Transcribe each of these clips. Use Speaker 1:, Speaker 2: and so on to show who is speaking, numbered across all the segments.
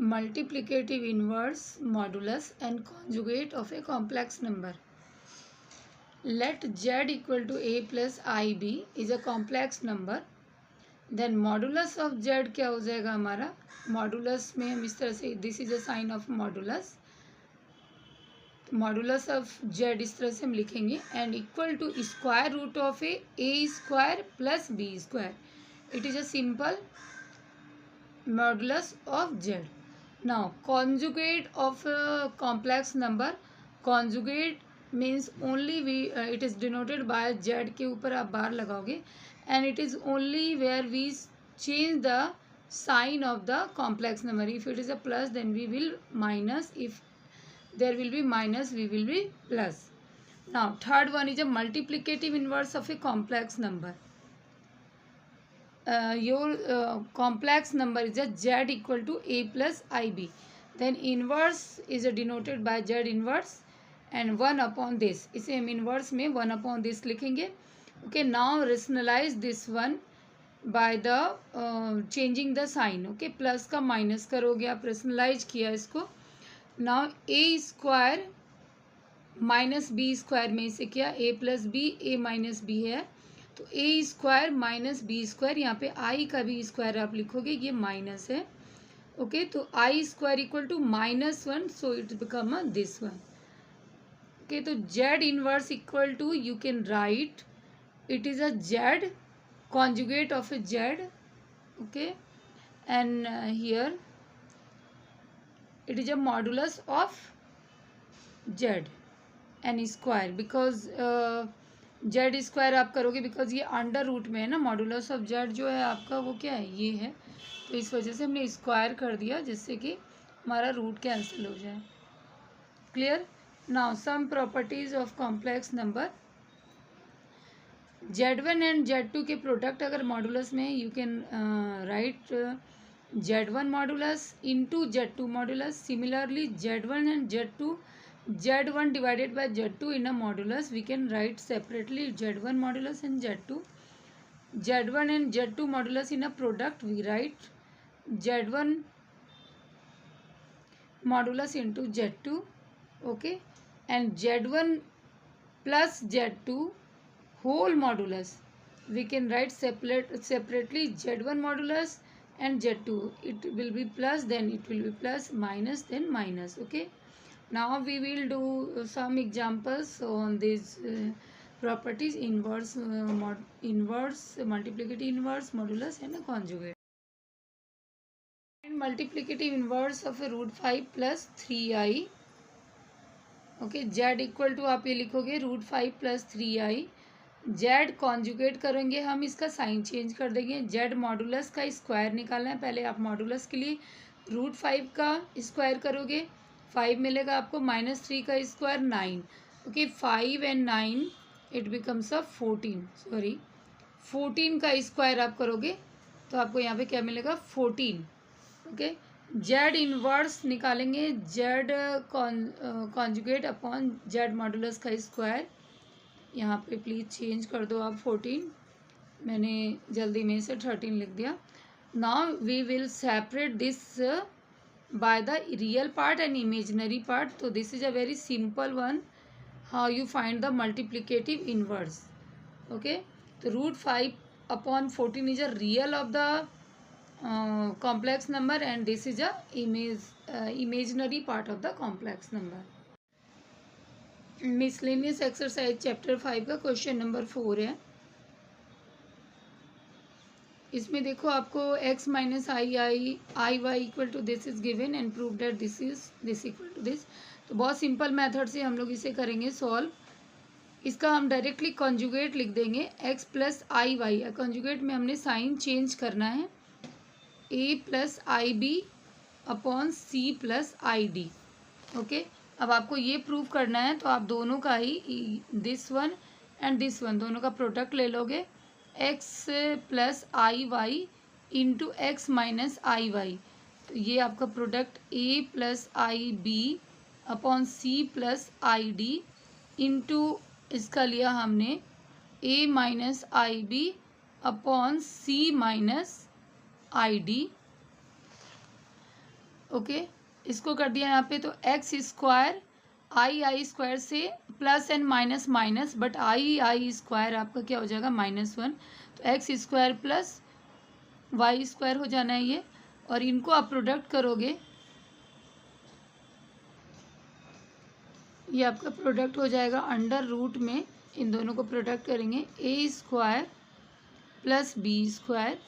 Speaker 1: multiplicative inverse, modulus and conjugate of a complex number. Let z equal to a plus ib is a complex number. Then modulus of z क्या हो जाएगा हमारा? Modulus में हम इस तरह से, this is a sign of modulus, modulus of z इस तरह से हम लिखेंगे, and equal to square root of a square plus b square. It is a simple modulus of z. Now conjugate of a complex number. Conjugate means only it is denoted by z के ऊपर आप बार लगाओगे, and it is only where we change the sign of the complex number. If it is a plus, then we will minus. If there will be minus, we will be plus. Now third one is a multiplicative inverse of a complex number. Your complex number is a z equal to a plus ib. Then inverse is denoted by z inverse and 1 upon this. इसे हम inverse में 1 upon this लिखेंगे. Okay, now rationalize this one by the changing the sign. Okay, plus का minus करोगे आप, rationalize किया इसको. Now a square minus b square में इसे किया, a plus b, a minus b है, तो a square minus b square, यहाँ पे आई का भी स्क्वायर आप लिखोगे, ये माइनस है. ओके, तो i square equal to -1, so it become this one. Okay, तो z inverse equal to, you can write it is a z conjugate of a z. Okay, and here it is a modulus of z and square, because z square आप करोगे because ये under root में है ना. Modulus of Z जो है आपका वो क्या है, ये है, तो इस वजह से हमने स्क्वायर कर दिया जिससे कि हमारा रूट कैंसिल हो जाए. Clear. Now some properties of complex number. z1 and z2 के प्रोडक्ट अगर मॉडुलस में, you can write z1 modulus into z2 modulus. Similarly z1 and z2, z1 divided by z2 in a modulus, we can write separately z1 modulus and z2. z1 and z2 modulus in a product, we write z1 modulus into z2. Okay, and z1 plus z2 whole modulus, we can write separately z1 modulus and z2. It will be plus, then it will be plus, minus, then minus. Okay, now we will do some examples on these properties: inverse, inverse, multiplicative inverse, modulus and a conjugate. And multiplicative inverse of a root 5 plus 3i. okay, z equal to आप ये लिखोगे root 5 plus 3i. z conjugate करेंगे हम, इसका sign change कर देंगे. z modulus का square निकालना है. पहले आप मॉडुलस के लिए रूट 5 का स्क्वायर करोगे, 5 मिलेगा आपको, -3 का square 9. Okay, 5 and 9 it becomes a 14. Sorry, 14 का स्क्वायर आप करोगे तो आपको यहाँ पे क्या मिलेगा, 14. ओके, जेड इनवर्स निकालेंगे, Z conjugate upon Z modulus का स्क्वायर. यहाँ पे प्लीज़ चेंज कर दो आप 14, मैंने जल्दी में से 13 लिख दिया. Now we will separate this by the real part and imaginary part. So this is a very simple one, how you find the multiplicative inverse. Okay, so root 5 upon 14 is a real of the complex number, and this is a imaginary part of the complex number. Miscellaneous exercise chapter 5 का question number 4 है. इसमें देखो आपको x minus i y equal to this is given and prove that this equal to this. तो बहुत simple method से हम लोग इसे करेंगे सॉल्व. इसका हम डायरेक्टली कॉन्जुगेट लिख देंगे, x plus i y. Conjugate में हमने साइन चेंज करना है, a plus i b upon c plus i d. Okay, अब आपको ये प्रूव करना है तो आप दोनों का ही, this one and this one, दोनों का प्रोडक्ट ले लोगे. x plus i y into x minus i y, तो ये आपका product a plus i b upon c plus i d into इसका लिया हमने a minus i b upon c minus i d. Okay, इसको कर दिया यहाँ पे, तो एक्स स्क्वायर आई स्क्वायर से plus and minus minus, but i square आपका क्या हो जाएगा -1, तो x square plus y square हो जाना है ये, और इनको आप प्रोडक्ट करोगे, ये आपका प्रोडक्ट हो जाएगा अंडर रूट में, इन दोनों को प्रोडक्ट करेंगे, a square plus b square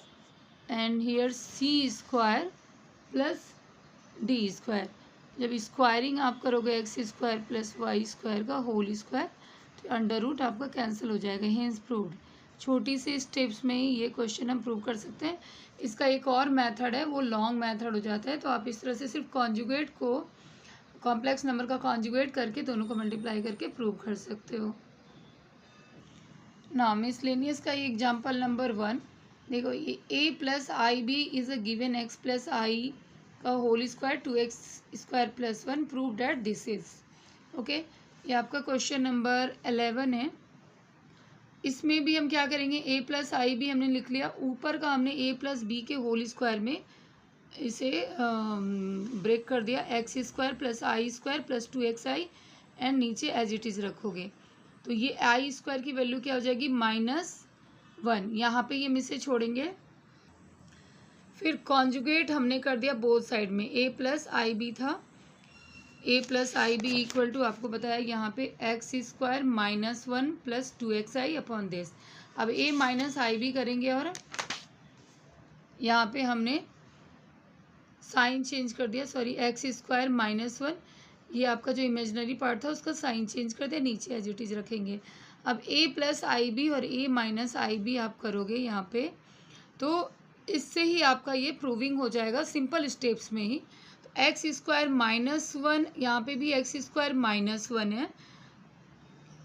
Speaker 1: and here c square plus d square. जब स्क्वायरिंग आप करोगे x square plus y square का होल स्क्वायर, तो अंडर रूट आपका कैंसिल हो जाएगा। Hence proved. छोटी सी स्टेप्स में ही ये क्वेश्चन हम प्रूव कर सकते हैं। इसका एक और मेथड है, वो लॉन्ग मेथड हो जाता है, तो आप इस तरह से सिर्फ कॉन्जुगेट को, कॉम्प्लेक्स नंबर का कॉन्जुगेट करके दोनों को मल्टीप्लाई करके प्रूव कर सकते हो। ना मिसलेनियस का एग्जाम्पल नंबर 1 देखो, ये a plus i b is a given x plus i का whole square 2x square plus 1, prove that this is okay. ये आपका क्वेश्चन नंबर 11 है। इसमें भी हम क्या करेंगे, ए प्लस आई बी हमने लिख लिया, ऊपर का हमने ए प्लस बी के होल स्क्वायर में इसे ब्रेक कर दिया, x square plus I square plus 2xi, and नीचे एज इट इज़ रखोगे, तो ये आई स्क्वायर की वैल्यू क्या हो जाएगी -1, यहाँ पे ये मिसे छोड़ेंगे। फिर कॉन्जुगेट हमने कर दिया बोथ साइड में, ए प्लस आई बी था, a plus i b equal to आपको बताया यहाँ पे x square -1 plus 2xi upon this. अब ए माइनस आई बी करेंगे और यहाँ पे हमने साइन चेंज कर दिया, सॉरी एक्स स्क्वायर -1, ये आपका जो इमेजिनरी पार्ट था उसका साइन चेंज कर दिया, नीचे एज इट इज रखेंगे। अब ए प्लस आई बी और ए माइनस आई बी आप करोगे यहाँ पे, तो इससे ही आपका ये प्रूविंग हो जाएगा सिंपल स्टेप्स में ही। तो एक्स स्क्वायर -1, यहाँ पे भी एक्स स्क्वायर -1 है,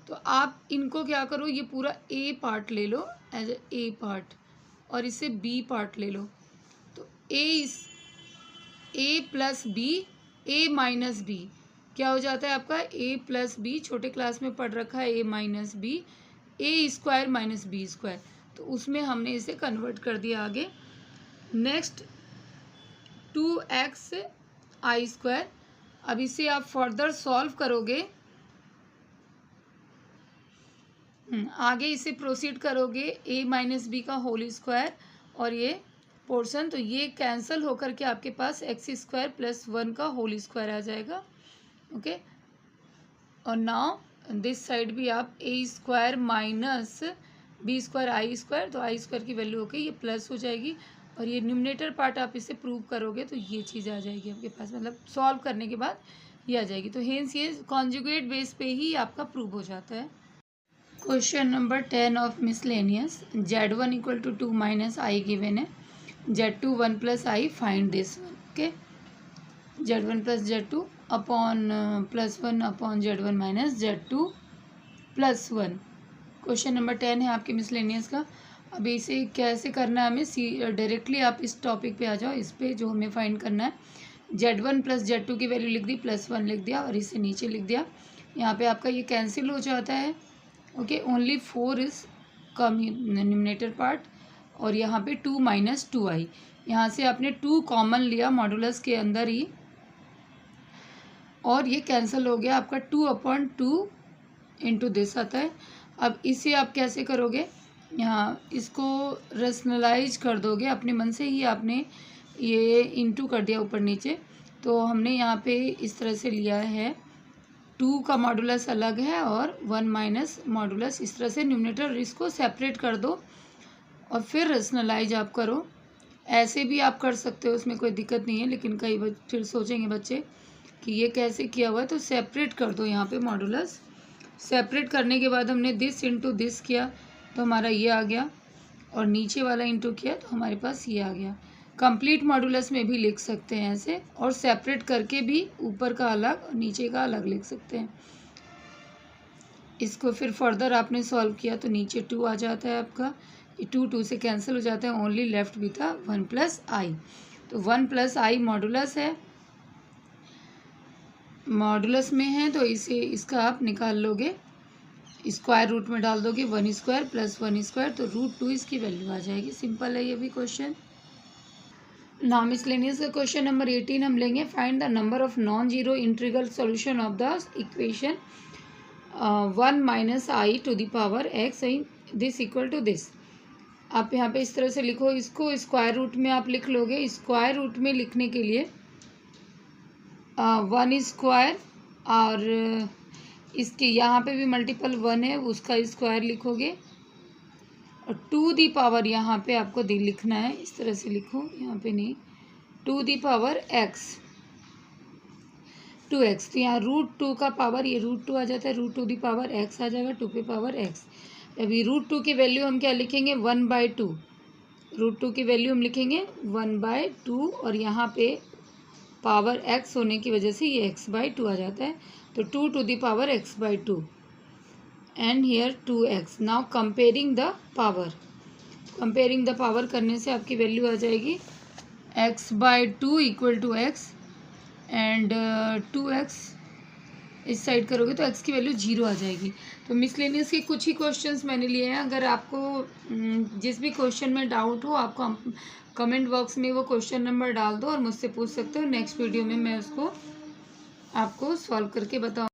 Speaker 1: तो आप इनको क्या करो, ये पूरा ए पार्ट ले लो एज ए पार्ट, और इसे बी पार्ट ले लो, तो ए प्लस बी, ए माइनस बी क्या हो जाता है आपका, ए प्लस बी, छोटे क्लास में पढ़ रखा है ए माइनस बी, ए स्क्वायर माइनस बी स्क्वायर, तो उसमें हमने इसे कन्वर्ट कर दिया आगे। नेक्स्ट 2x आई स्क्वायर, अब इसे आप फर्दर सॉल्व करोगे, आगे इसे प्रोसीड करोगे, ए माइनस बी का होल स्क्वायर और ये पोर्शन, तो ये कैंसिल होकर के आपके पास एक्स स्क्वायर प्लस 1 का होल स्क्वायर आ जाएगा ओके। और नाउ दिस साइड भी आप ए square minus b square i square, तो आई स्क्वायर की वैल्यू होके ये प्लस हो जाएगी, और ये न्यूमरेटर पार्ट आप इसे प्रूव करोगे तो ये चीज़ आ जाएगी आपके पास, मतलब सॉल्व करने के बाद ये आ जाएगी। तो हेंस ये कॉन्जुगेट बेस पे ही आपका प्रूव हो जाता है। Question number 10 of miscellaneous, Z1 equal to 2 minus i given है, Z2 1 plus i, find this one okay. Z1 plus Z2 upon +1 upon Z1 minus Z2 +1। Question number 10 है आपके miscellaneous का। अब इसे कैसे करना है हमें, डायरेक्टली आप इस टॉपिक पे आ जाओ, इस पे जो हमें फाइंड करना है, Z1 प्लस Z2 की वैल्यू लिख दी, +1 लिख दिया और इसे नीचे लिख दिया। यहाँ पे आपका ये कैंसिल हो जाता है okay, only 4 is come numerator part, और यहाँ पे 2 माइनस 2i, यहाँ से आपने 2 कॉमन लिया मॉडुलस के अंदर ही, और ये कैंसिल हो गया आपका 2/2 इंटू दिस आता है। अब इसे आप कैसे करोगे, यहाँ इसको रेशनलाइज कर दोगे अपने मन से ही, आपने ये इंटू कर दिया ऊपर नीचे, तो हमने यहाँ पे इस तरह से लिया है, 2 का मॉडुलस अलग है और 1 माइनस मॉडुलस, इस तरह से न्यूमरेटर इसको सेपरेट कर दो और फिर रेशनलाइज आप करो। ऐसे भी आप कर सकते हो, उसमें कोई दिक्कत नहीं है, लेकिन कई फिर सोचेंगे बच्चे कि ये कैसे किया हुआ है, तो सेपरेट कर दो यहाँ पे मॉडुलस। सेपरेट करने के बाद हमने दिस इंटू दिस किया तो हमारा ये आ गया, और नीचे वाला इंटू किया तो हमारे पास ये आ गया। कंप्लीट मॉडुलस में भी लिख सकते हैं ऐसे, और सेपरेट करके भी ऊपर का अलग और नीचे का अलग लिख सकते हैं। इसको फिर फर्दर आपने सॉल्व किया तो नीचे 2 आ जाता है आपका, ये 2 से कैंसिल हो जाता है, ओनली लेफ्ट भी था 1 प्लस आई, तो 1 प्लस आई मॉडुलस है, मॉडुलस में है, तो इसे इसका आप निकाल लोगे, स्क्वायर रूट में डाल दोगे, 1 स्क्वायर प्लस 1 स्क्वायर, तो √2 इसकी वैल्यू आ जाएगी। सिंपल है ये भी क्वेश्चन। नाउ मिसलेनियस का क्वेश्चन नंबर 18 हम लेंगे। Find the number of non zero integral solution of the equation 1 minus i to the power x this equal to this. आप यहाँ पे इस तरह से लिखो, इसको स्क्वायर रूट में आप लिख लोगे। स्क्वायर रूट में लिखने के लिए 1 स्क्वायर और इसके यहाँ पे भी मल्टीपल 1 है, उसका स्क्वायर लिखोगे और टू दी पावर यहाँ पे आपको लिखना है, इस तरह से लिखो, यहाँ पे नहीं, to the power x 2x। तो यहाँ √2 का पावर ये √2 आ जाता है, √2 दी पावर x आ जाएगा, 2 पे पावर x। अभी √2 की वैल्यू हम क्या लिखेंगे 1/2, √2 की वैल्यू हम लिखेंगे 1/2 और यहाँ पे पावर x होने की वजह से ये x/2 आ जाता है, तो 2 to the power x/2 and here 2x। Now comparing the power, comparing the power करने से आपकी वैल्यू आ जाएगी x/2 equal to x and 2x इस साइड करोगे तो x की वैल्यू 0 आ जाएगी। तो मिसलेनियस के कुछ ही क्वेश्चंस मैंने लिए हैं। अगर आपको जिस भी क्वेश्चन में डाउट हो, आपको कमेंट बॉक्स में वो क्वेश्चन नंबर डाल दो और मुझसे पूछ सकते हो। नेक्स्ट वीडियो में मैं उसको आपको सॉल्व करके बताऊँ।